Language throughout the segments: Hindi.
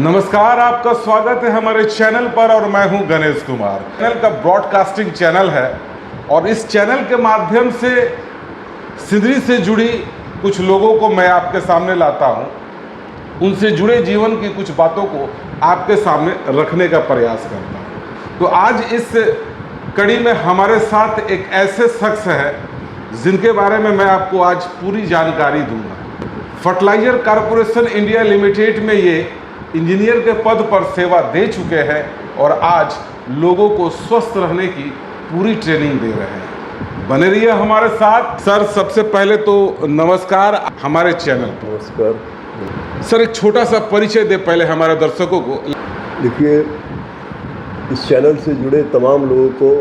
नमस्कार, आपका स्वागत है हमारे चैनल पर और मैं हूं गणेश कुमार। चैनल का ब्रॉडकास्टिंग चैनल है और इस चैनल के माध्यम से सिंदरी से जुड़ी कुछ लोगों को मैं आपके सामने लाता हूं, उनसे जुड़े जीवन की कुछ बातों को आपके सामने रखने का प्रयास करता हूं। तो आज इस कड़ी में हमारे साथ एक ऐसे शख्स है जिनके बारे में मैं आपको आज पूरी जानकारी दूंगा। फर्टिलाइजर कॉरपोरेशन इंडिया लिमिटेड में ये इंजीनियर के पद पर सेवा दे चुके हैं और आज लोगों को स्वस्थ रहने की पूरी ट्रेनिंग दे रहे हैं। बने रहिए हमारे साथ। सर, सबसे पहले तो नमस्कार हमारे चैनल पर। नमस्कार सर, एक छोटा सा परिचय दे पहले हमारे दर्शकों को। देखिए, इस चैनल से जुड़े तमाम लोगों को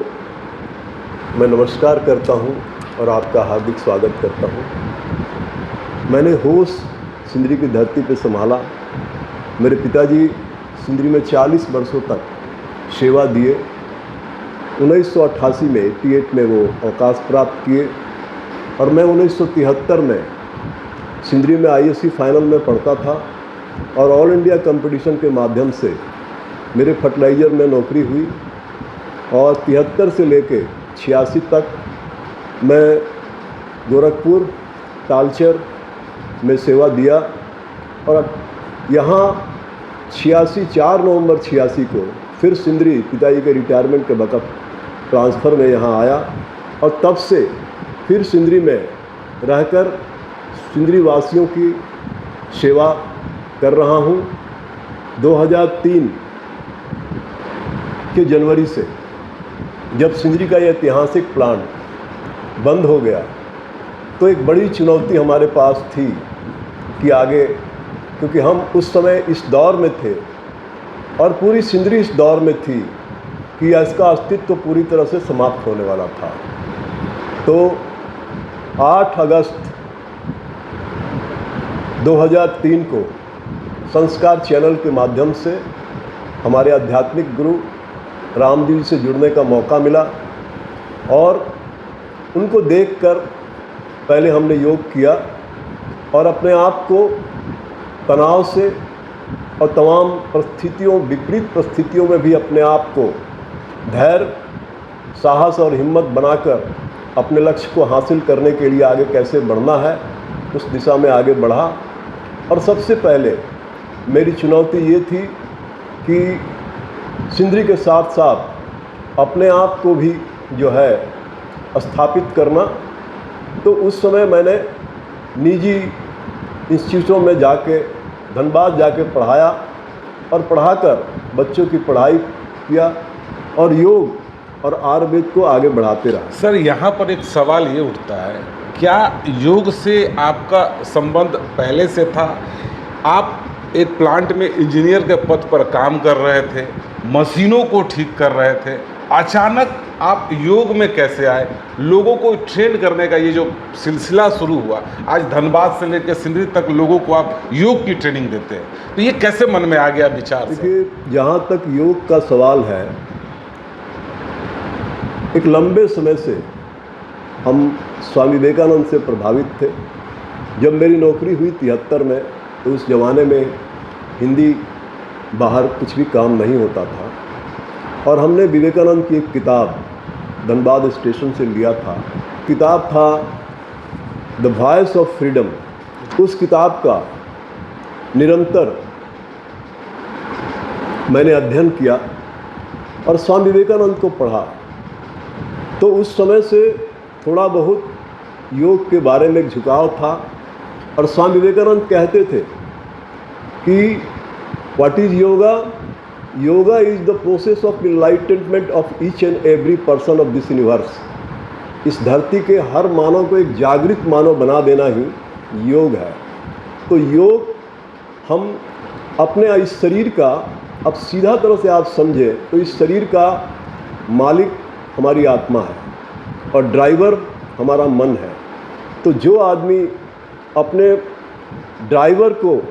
मैं नमस्कार करता हूं और आपका हार्दिक स्वागत करता हूं। मैंने होश सिंदरी की धरती पे संभाला। मेरे पिताजी सिंदरी में 40 वर्षों तक सेवा दिए। 1988 में 88 में वो अवकाश प्राप्त किए और मैं 1973 में सिंदरी में ISC फाइनल में पढ़ता था और ऑल इंडिया कंपटीशन के माध्यम से मेरे फर्टिलाइज़र में नौकरी हुई और 73 से लेके 86 तक मैं गोरखपुर तालचर में सेवा दिया और यहाँ 4 नवंबर 86 को फिर सिंदरी पिताजी के रिटायरमेंट के वक़्त ट्रांसफ़र में यहाँ आया और तब से फिर सिंदरी में रहकर सिंदरी वासियों की सेवा कर रहा हूँ। 2003 के जनवरी से जब सिंदरी का ये ऐतिहासिक प्लांट बंद हो गया तो एक बड़ी चुनौती हमारे पास थी कि आगे, क्योंकि हम उस समय इस दौर में थे और पूरी सिंदरी इस दौर में थी कि इसका अस्तित्व तो पूरी तरह से समाप्त होने वाला था। तो 8 अगस्त 2003 को संस्कार चैनल के माध्यम से हमारे आध्यात्मिक गुरु रामदेव से जुड़ने का मौका मिला और उनको देखकर पहले हमने योग किया और अपने आप को तनाव से और तमाम परिस्थितियों, विपरीत परिस्थितियों में भी अपने आप को धैर्य, साहस और हिम्मत बनाकर अपने लक्ष्य को हासिल करने के लिए आगे कैसे बढ़ना है उस दिशा में आगे बढ़ा। और सबसे पहले मेरी चुनौती ये थी कि सिंदरी के साथ साथ अपने आप को भी जो है स्थापित करना। तो उस समय मैंने निजी इंस्टीट्यूटों में जाके धनबाद जाके पढ़ाया और पढ़ाकर बच्चों की पढ़ाई किया और योग और आयुर्वेद को आगे बढ़ाते रहा। सर, यहाँ पर एक सवाल ये उठता है, क्या योग से आपका संबंध पहले से था? आप एक प्लांट में इंजीनियर के पद पर काम कर रहे थे, मशीनों को ठीक कर रहे थे, अचानक आप योग में कैसे आए? लोगों को ट्रेन करने का ये जो सिलसिला शुरू हुआ, आज धनबाद से लेकर सिंदरी तक लोगों को आप योग की ट्रेनिंग देते हैं, तो ये कैसे मन में आ गया विचार? देखिए, जहाँ तक योग का सवाल है, एक लंबे समय से हम स्वामी विवेकानंद से प्रभावित थे। जब मेरी नौकरी हुई 73 में, तो उस ज़माने में हिंदी बाहर कुछ भी काम नहीं होता था और हमने विवेकानंद की एक किताब धनबाद स्टेशन से लिया था। किताब था द वॉइस ऑफ फ्रीडम। उस किताब का निरंतर मैंने अध्ययन किया और स्वामी विवेकानंद को पढ़ा। तो उस समय से थोड़ा बहुत योग के बारे में एक झुकाव था और स्वामी विवेकानंद कहते थे कि what is yoga? Yoga is the process of enlightenment of each and every person of this universe. इस धरती के हर मानव को एक जागृत मानव बना देना ही योग है। तो योग हम अपने इस शरीर का, अब सीधा तरह से आप समझें तो इस शरीर का मालिक हमारी आत्मा है और ड्राइवर हमारा मन है। तो जो आदमी अपने ड्राइवर को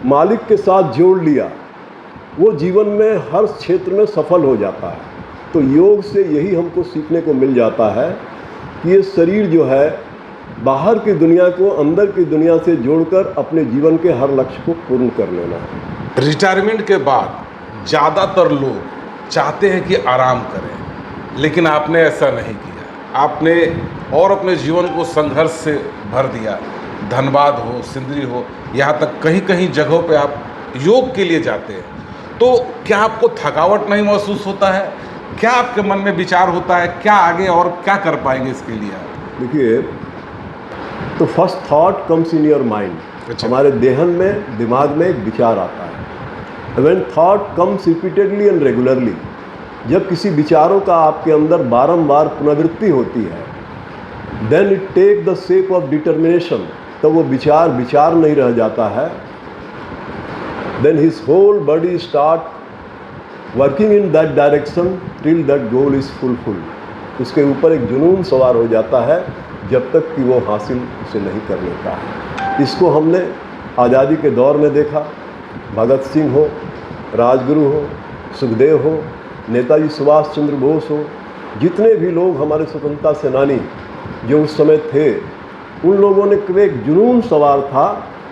मालिक के साथ जोड़ लिया, वो जीवन में हर क्षेत्र में सफल हो जाता है। तो योग से यही हमको सीखने को मिल जाता है कि ये शरीर जो है बाहर की दुनिया को अंदर की दुनिया से जोड़कर अपने जीवन के हर लक्ष्य को पूर्ण कर लेना है। रिटायरमेंट के बाद ज़्यादातर लोग चाहते हैं कि आराम करें, लेकिन आपने ऐसा नहीं किया। आपने और अपने जीवन को संघर्ष से भर दिया। धनबाद हो, सिंदरी हो, यहाँ तक कहीं कहीं जगहों पे आप योग के लिए जाते हैं। तो क्या आपको थकावट नहीं महसूस होता है? क्या आपके मन में विचार होता है, क्या आगे और क्या कर पाएंगे इसके लिए आप? देखिए, तो first thought comes in your mind. अच्छा। हमारे देहन में, दिमाग में एक विचार आता है। When thought comes repeatedly and regularly, जब किसी विचारों का आपके अंदर बारंबार पुनरावृत्ति होती है, then it take the shape of determination, तो वो विचार विचार नहीं रह जाता है। Then his whole body start working in that direction till that goal is fulfilled. उसके ऊपर एक जुनून सवार हो जाता है जब तक कि वो हासिल उसे नहीं कर लेता है। इसको हमने आज़ादी के दौर में देखा। भगत सिंह हो, राजगुरु हो, सुखदेव हो, नेताजी सुभाष चंद्र बोस हो, जितने भी लोग हमारे स्वतंत्रता सेनानी जो उस समय थे, उन लोगों ने एक जुनून सवार था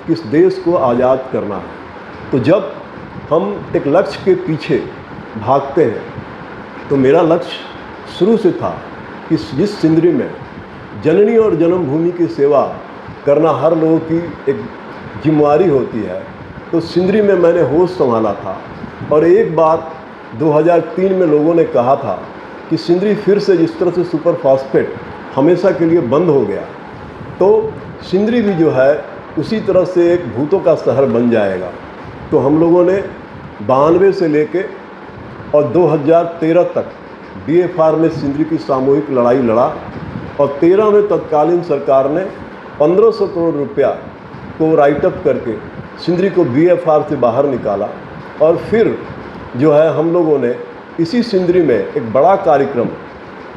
कि इस देश को आज़ाद करना है। तो जब हम एक लक्ष्य के पीछे भागते हैं, तो मेरा लक्ष्य शुरू से था कि जिस सिंदरी में जननी और जन्मभूमि की सेवा करना हर लोगों की एक जिम्मेवारी होती है, तो सिंदरी में मैंने होश संभाला था। और एक बार 2003 में लोगों ने कहा था कि सिंदरी फिर से जिस तरह से सुपर फास्फेट हमेशा के लिए बंद हो गया, तो सिंदरी भी जो है उसी तरह से एक भूतों का शहर बन जाएगा। तो हम लोगों ने 92 से लेके और 2013 तक BFR में सिंदरी की सामूहिक लड़ाई लड़ा, और 13 में तत्कालीन सरकार ने 1500 करोड़ रुपया को राइटअप करके सिंदरी को BFR से बाहर निकाला। और फिर जो है हम लोगों ने इसी सिंदरी में एक बड़ा कार्यक्रम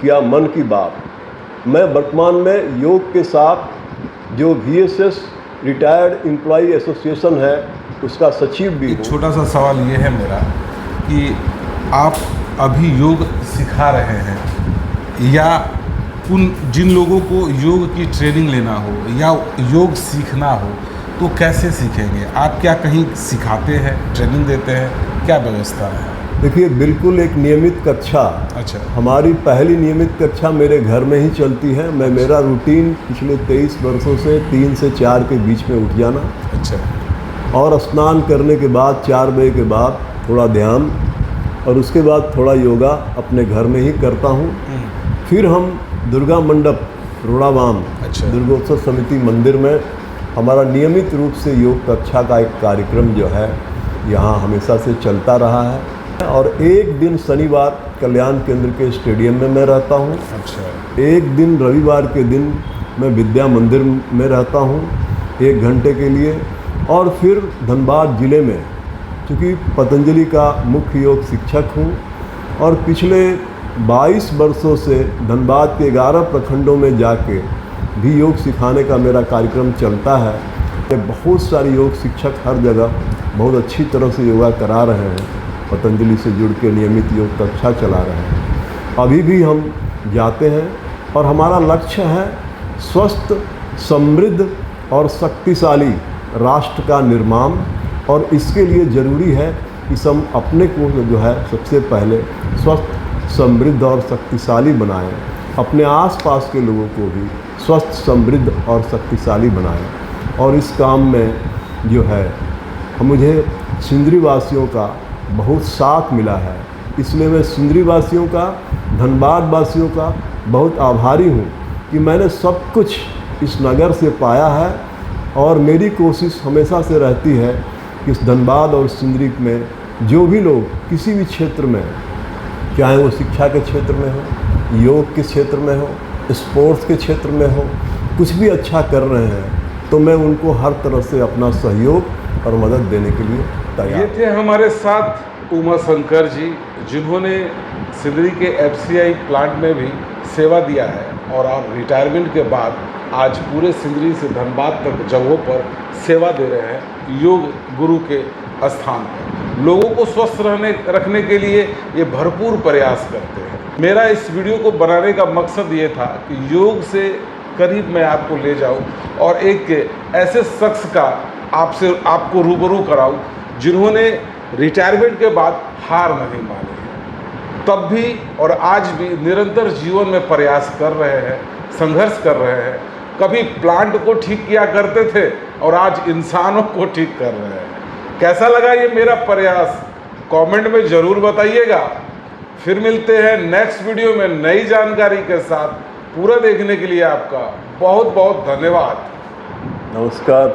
किया, मन की बात। मैं वर्तमान में योग के साथ जो VSS रिटायर्ड एम्प्लॉई एसोसिएशन है उसका सचिव भी हूँ। छोटा सा सवाल ये है मेरा कि आप अभी योग सिखा रहे हैं, या उन जिन लोगों को योग की ट्रेनिंग लेना हो या योग सीखना हो तो कैसे सीखेंगे? आप क्या कहीं सिखाते हैं, ट्रेनिंग देते हैं, क्या व्यवस्था है? देखिए, बिल्कुल एक नियमित कक्षा। अच्छा। हमारी पहली नियमित कक्षा मेरे घर में ही चलती है। मेरा रूटीन पिछले 23 वर्षों से 3 से 4 के बीच में उठ जाना। अच्छा। और स्नान करने के बाद 4 बजे के बाद थोड़ा ध्यान, और उसके बाद थोड़ा योगा अपने घर में ही करता हूँ। फिर हम दुर्गा मंडप रोड़ावाम, अच्छा, दुर्गोत्सव समिति मंदिर में हमारा नियमित रूप से योग कक्षा का एक कार्यक्रम जो है यहाँ हमेशा से चलता रहा है। और एक दिन शनिवार कल्याण केंद्र के स्टेडियम में मैं रहता हूँ। अच्छा। एक दिन रविवार के दिन मैं विद्या मंदिर में रहता हूँ 1 घंटे के लिए। और फिर धनबाद ज़िले में, चूँकि पतंजलि का मुख्य योग शिक्षक हूँ और पिछले 22 वर्षों से धनबाद के 11 प्रखंडों में जाके भी योग सिखाने का मेरा कार्यक्रम चलता है। बहुत सारे योग शिक्षक हर जगह बहुत अच्छी तरह से योगा करा रहे हैं, पतंजलि से जुड़ के नियमित योग कक्षा चला रहे हैं। अभी भी हम जाते हैं और हमारा लक्ष्य है स्वस्थ, समृद्ध और शक्तिशाली राष्ट्र का निर्माण। और इसके लिए ज़रूरी है कि हम अपने को जो है सबसे पहले स्वस्थ, समृद्ध और शक्तिशाली बनाएं, अपने आसपास के लोगों को भी स्वस्थ, समृद्ध और शक्तिशाली बनाएं। और इस काम में जो है मुझे सिंदरी वासियों का बहुत साथ मिला है, इसलिए मैं सिंदरी वासियों का, धनबाद वासियों का बहुत आभारी हूँ कि मैंने सब कुछ इस नगर से पाया है। और मेरी कोशिश हमेशा से रहती है कि इस धनबाद और सिंदरी में जो भी लोग किसी भी क्षेत्र में, चाहे वो शिक्षा के क्षेत्र में हो, योग के क्षेत्र में हो, स्पोर्ट्स के क्षेत्र में हो, कुछ भी अच्छा कर रहे हैं, तो मैं उनको हर तरह से अपना सहयोग और मदद देने के लिए तैयार। ये थे हमारे साथ उमा शंकर जी, जिन्होंने सिंदरी के FCI प्लांट में भी सेवा दिया है और रिटायरमेंट के बाद आज पूरे सिंदरी से धनबाद तक जगहों पर सेवा दे रहे हैं योग गुरु के स्थान पर। लोगों को स्वस्थ रखने के लिए ये भरपूर प्रयास करते हैं। मेरा इस वीडियो को बनाने का मकसद ये था कि योग से करीब मैं आपको ले जाऊं और एक ऐसे शख्स का आपको रूबरू कराऊं जिन्होंने रिटायरमेंट के बाद हार नहीं मानी, तब भी और आज भी निरंतर जीवन में प्रयास कर रहे हैं, संघर्ष कर रहे हैं। कभी प्लांट को ठीक किया करते थे और आज इंसानों को ठीक कर रहे हैं। कैसा लगा ये मेरा प्रयास, कमेंट में ज़रूर बताइएगा। फिर मिलते हैं नेक्स्ट वीडियो में नई जानकारी के साथ। पूरा देखने के लिए आपका बहुत बहुत धन्यवाद। नमस्कार।